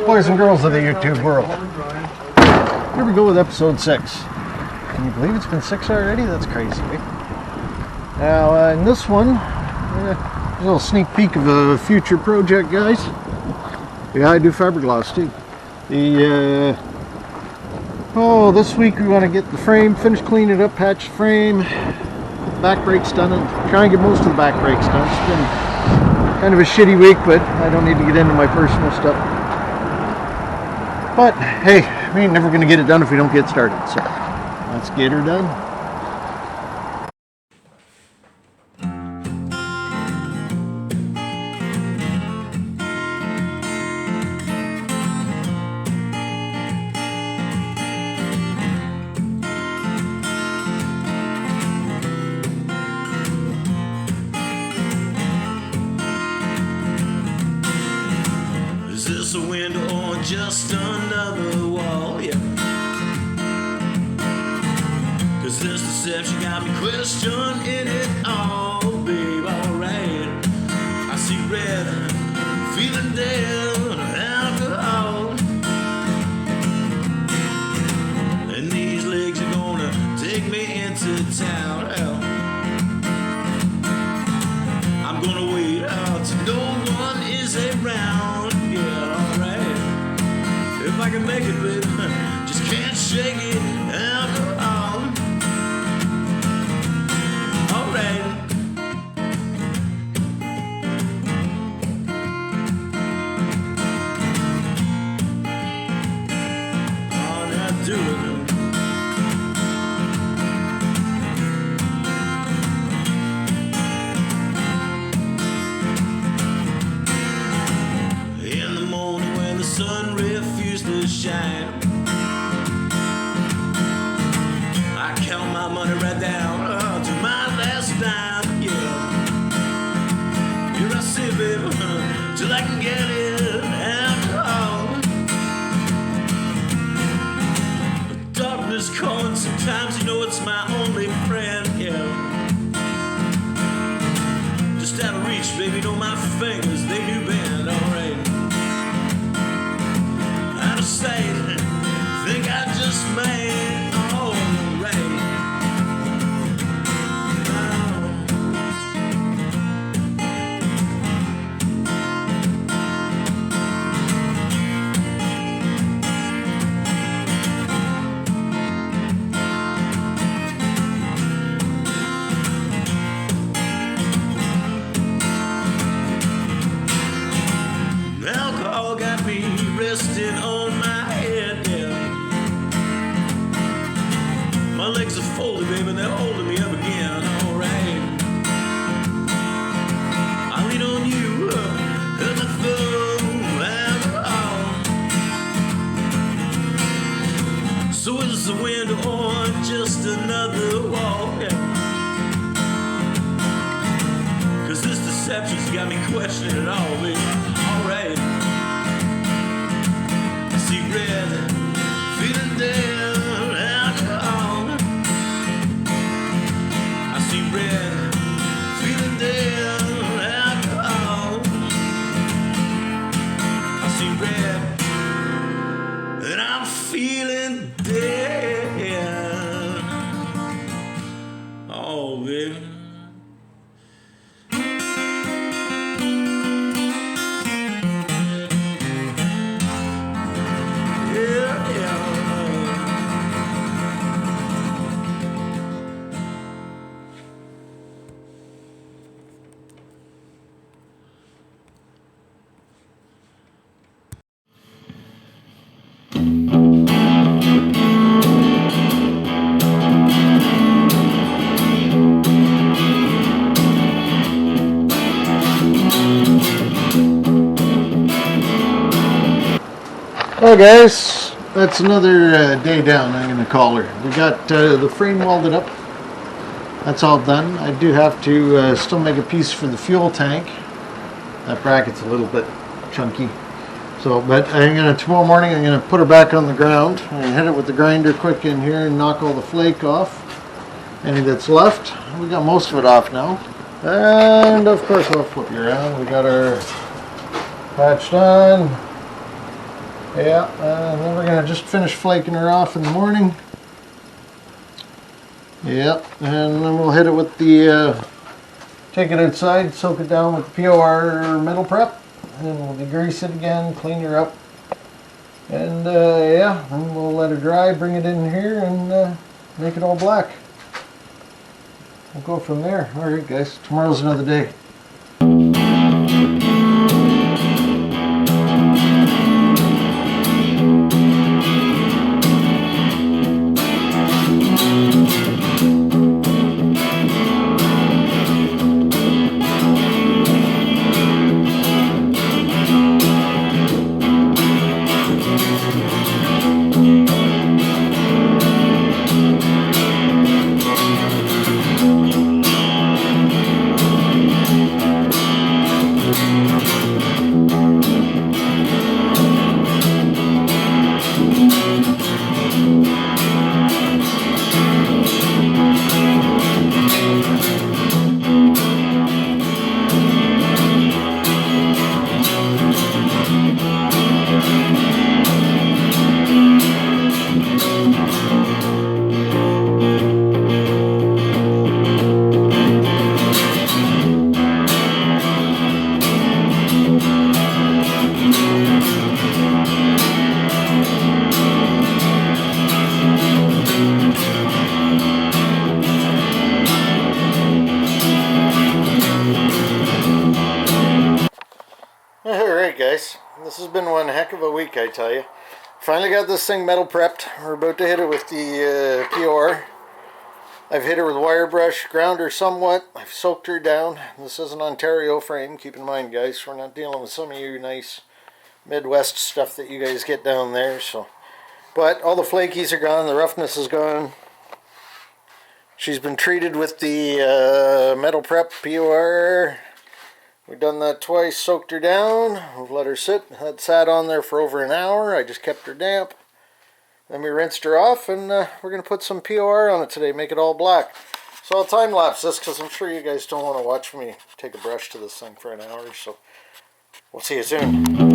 boys and girls of the YouTube world. Here we go with episode 6. Can you believe it's been 6 already? That's crazy. Now, in this one, a little sneak peek of a future project, guys. Yeah, I do fiberglass too. This week we want to get the frame, finish cleaning it up, patch the frame, back brakes done, and try and get most of the back brakes done. It's been kind of a shitty week, but I don't need to get into my personal stuff. But hey, we ain't never going to get it done if we don't get started, so let's get her done. Is this a window or just another wall? Yeah. Cause this deception got me questioning it all, babe, alright. I see red, feeling dead, alcohol. And these legs are gonna take me into town. I'm gonna wait out till no one is around. If I can make it, baby, just can't shake it. Alcohol. Alright. Oh, now do it. In the morning when the sun refused to shine, I count my money right down to my last dime, yeah. Here I sit, baby, till I can get it. Alcohol. Darkness calling, sometimes you know it's my only friend, yeah. Just out of reach, baby, know my fingers, they do bend, alright. Out of sight, think I just made all right. Alcohol got me resting on my head, yeah. My legs are folded, baby, they're holding me up again, alright. I lean on you, and my thumb, alcohol. So is the window or just another wall, yeah. Cause this deception's got me questioning it all, baby, alright. I see red, feeling dead, alcohol. I see red, feeling dead, alcohol. I see red, and I'm feeling dead. Oh, baby. Well guys, that's another day down, I'm going to call her. We got the frame welded up. That's all done. I do have to still make a piece for the fuel tank. That bracket's a little bit chunky. So, but tomorrow morning I'm going to put her back on the ground. I'm going to hit it with the grinder quick in here and knock all the flake off. Any that's left. We got most of it off now. And of course I'll flip you around. We got our patched on. Yeah, and then we're going to just finish flaking her off in the morning. Yep, and then we'll hit it with the, take it outside, soak it down with the POR metal prep, and we'll degrease it again, clean her up. And yeah, then we'll let her dry, bring it in here, and make it all black. We'll go from there. Alright guys, tomorrow's another day. Alright guys, this has been one heck of a week, I tell you. Finally got this thing metal prepped. We're about to hit it with the POR. I've hit her with wire brush, ground her somewhat. I've soaked her down. This is an Ontario frame, keep in mind guys, we're not dealing with some of you nice Midwest stuff that you guys get down there. So, but all the flakies are gone, the roughness is gone. She's been treated with the metal prep POR. We've done that twice, soaked her down, we've let her sit, had sat on there for over an hour. I just kept her damp. Then we rinsed her off, and we're going to put some POR on it today, make it all black. So I'll time lapse this because I'm sure you guys don't want to watch me take a brush to this thing for an hour, so we'll see you soon.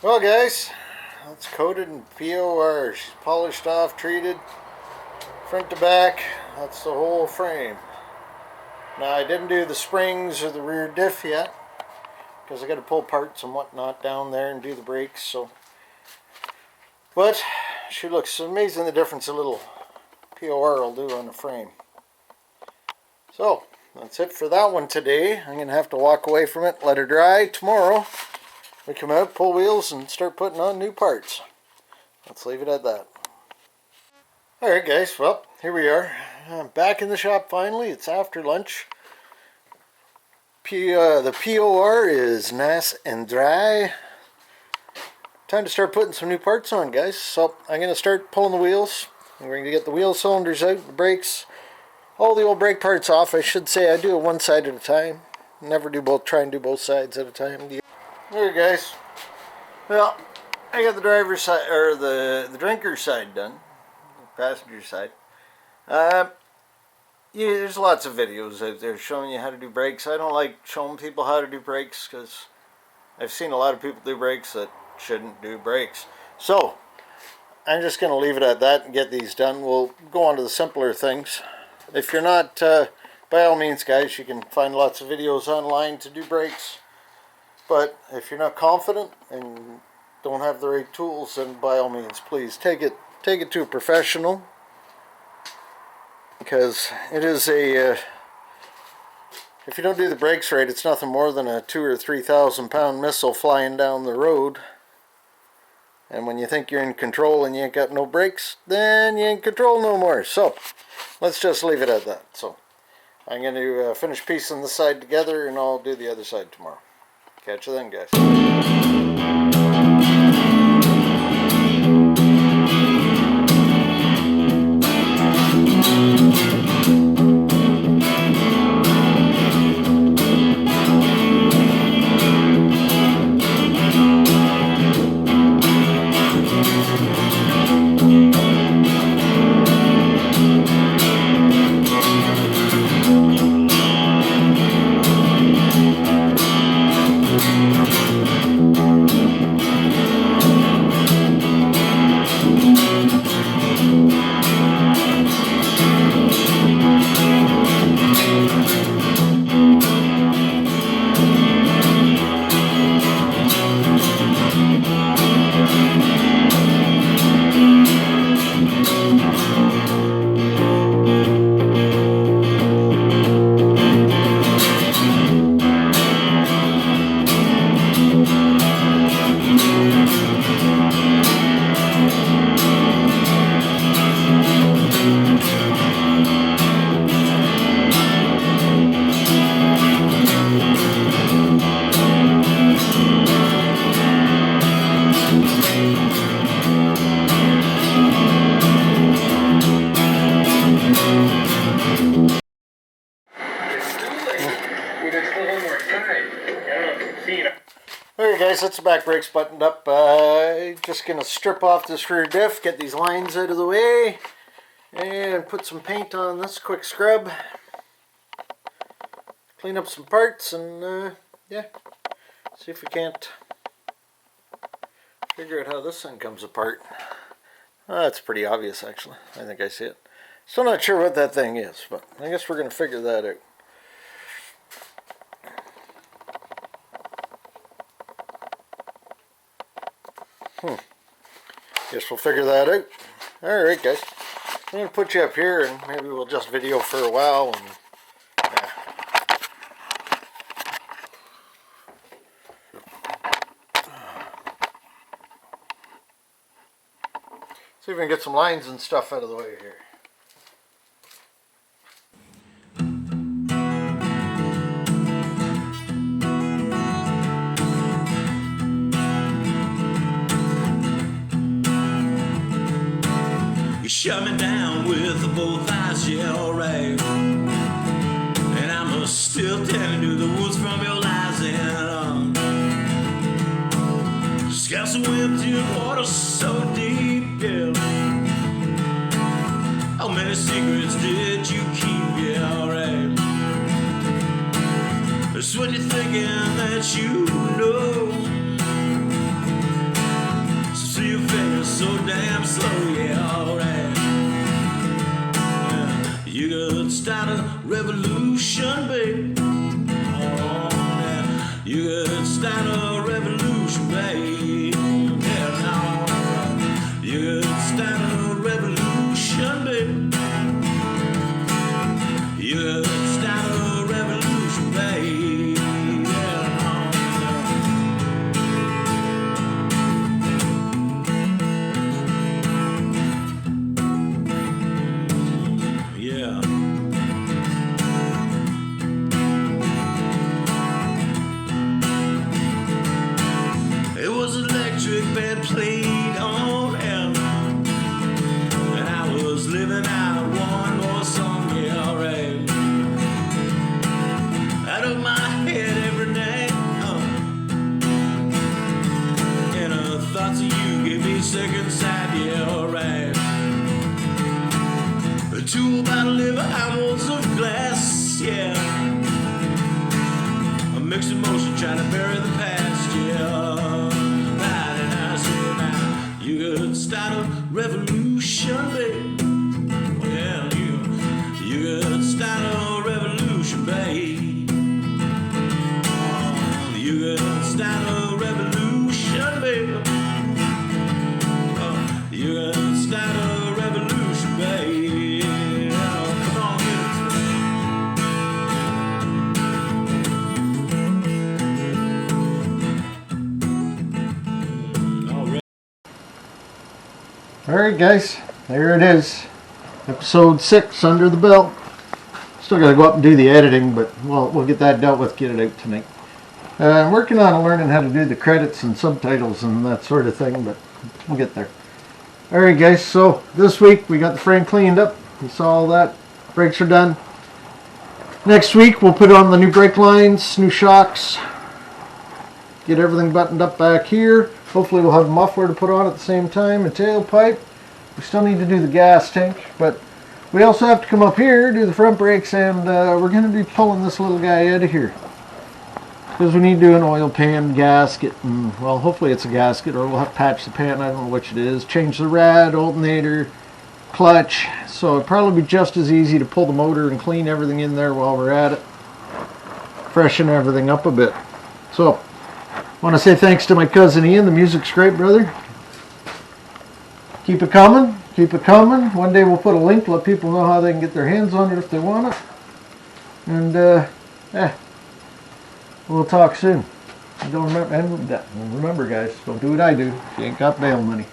Well guys, it's coated in POR, polished off, treated, front to back, that's the whole frame. Now I didn't do the springs or the rear diff yet, because I got to pull parts and whatnot down there and do the brakes, so. But she looks amazing, the difference a little POR will do on the frame. So, that's it for that one today. I'm going to have to walk away from it, let her dry. Tomorrow we come out, pull wheels, and start putting on new parts. Let's leave it at that. Alright guys, well, here we are. I'm back in the shop finally. It's after lunch. The POR is nice and dry. Time to start putting some new parts on, guys. So I'm going to start pulling the wheels. I'm going to get the wheel cylinders out, the brakes, all the old brake parts off. I should say I do it one side at a time. Never do both. Try and do both sides at a time. There, guys. Well, I got the driver's side, or the drinker's side done, the passenger side. there's lots of videos out there showing you how to do brakes. I don't like showing people how to do brakes because I've seen a lot of people do brakes that shouldn't do brakes. So I'm just going to leave it at that and get these done. We'll go on to the simpler things. If you're not, by all means, guys, you can find lots of videos online to do brakes. But if you're not confident and don't have the right tools, then by all means, please take it to a professional, because it is a if you don't do the brakes right, it's nothing more than a 2,000 or 3,000 pound missile flying down the road. And when you think you're in control and you ain't got no brakes, then you ain't in control no more. So let's just leave it at that. So I'm going to finish piecing this side together, and I'll do the other side tomorrow. Catch you then, guys. Alright guys, that's the back brakes buttoned up. Just going to strip off this rear diff, get these lines out of the way, and put some paint on this quick scrub. Clean up some parts, and yeah, see if we can't figure out how this thing comes apart. That's pretty obvious actually. I think I see it. Still not sure what that thing is, but I guess we're going to figure that out. Guess we'll figure that out. Alright guys, I'm going to put you up here and maybe we'll just video for a while. And see if we can get some lines and stuff out of the way here. Shut me down with both eyes, yeah, alright. And I'm still telling you the woods from your lies, and scouts and whipped in water so deep, yeah. How many secrets did you keep, yeah, alright. It's when you're thinking that you know, so see your fingers so damn slow, yeah, alright. You could start a revolution, babe. Oh, yeah. You could start a revolution, babe. Yeah, no. You could start a revolution, babe. You could start a revolution, babe. Yeah, It was trying to bury the past, yeah. And I said, now you could start a revolution, babe. Well, you could start a revolution, babe. Oh, you could start a revolution, babe. Oh, you could start a revolution, babe. Oh, come on, Alright guys, there it is. Episode 6 under the belt. Still gotta go up and do the editing, but we'll get that dealt with, get it out tonight. I'm working on learning how to do the credits and subtitles and that sort of thing, but we'll get there. Alright guys, so this week we got the frame cleaned up. You saw all that. Brakes are done. Next week we'll put on the new brake lines, new shocks, get everything buttoned up back here. Hopefully we'll have a muffler to put on at the same time, a tailpipe. We still need to do the gas tank, but we also have to come up here, do the front brakes, and we're going to be pulling this little guy out of here. Because we need to do an oil pan gasket, and well, hopefully it's a gasket, or we'll have to patch the pan, I don't know which it is. Change the rad, alternator, clutch. So it'll probably be just as easy to pull the motor and clean everything in there while we're at it. Freshen everything up a bit. So, I want to say thanks to my cousin Ian. The music's great, brother. Keep it coming. Keep it coming. One day we'll put a link to let people know how they can get their hands on it if they want it. And, we'll talk soon. Don't remember, and remember, guys, don't do what I do if you ain't got bail money.